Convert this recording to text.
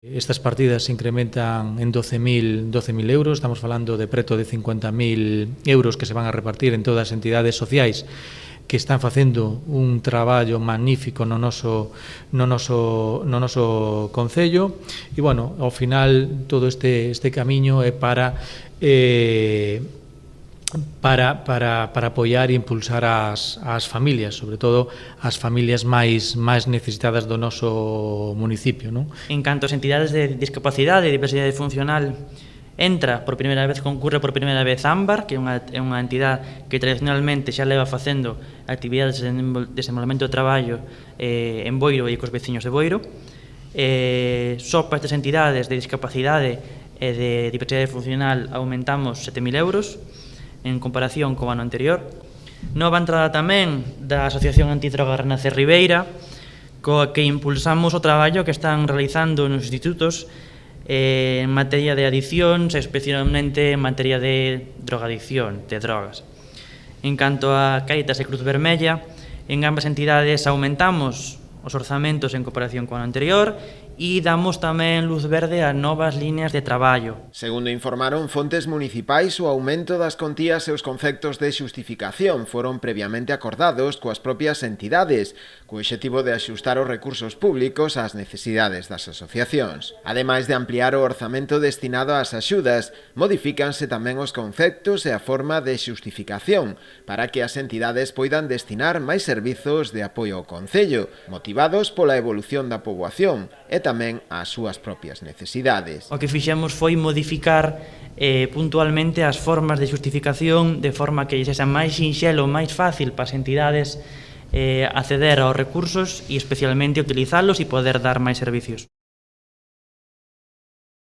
Estas partidas se incrementan en 12.000 euros, estamos falando de preto de 50.000 euros que se van a repartir en todas as entidades sociais que están facendo un traballo magnífico no noso concello e, bueno, ao final todo este camiño é para apoiar e impulsar as familias, sobre todo as familias máis necesitadas do noso municipio, non? En canto ás entidades de discapacidade e diversidade funcional, concurre por primeira vez Ámbar, que é unha entidade que tradicionalmente xa leva facendo actividades de desenvolvemento de traballo en Boiro e cos veciños de Boiro. Só para estas entidades de discapacidade e de diversidade funcional aumentamos 7.000 euros en comparación co ano anterior. Nova entrada tamén da Asociación Antidroga Renacer Ribeira, coa que impulsamos o traballo que están realizando nos institutos en materia de adiccións, especialmente en materia de drogadicción, de drogas. En canto a Cáritas e Cruz Vermella, en ambas entidades aumentamos os orzamentos en comparación co ano anterior e damos tamén luz verde a novas líneas de traballo. Segundo informaron fontes municipais, o aumento das contías e os conceptos de xustificación foron previamente acordados coas propias entidades, co obxectivo de axustar os recursos públicos ás necesidades das asociacións. Ademais de ampliar o orzamento destinado ás axudas, modifícanse tamén os conceptos e a forma de xustificación para que as entidades poidan destinar máis servizos de apoio ao concello, motivados pola evolución da poboación e tamén ás súas propias necesidades. O que fixemos foi modificar puntualmente as formas de xustificación de forma que sexa máis sinxelo, máis fácil para as entidades acceder aos recursos e especialmente utilizalos e poder dar máis servicios.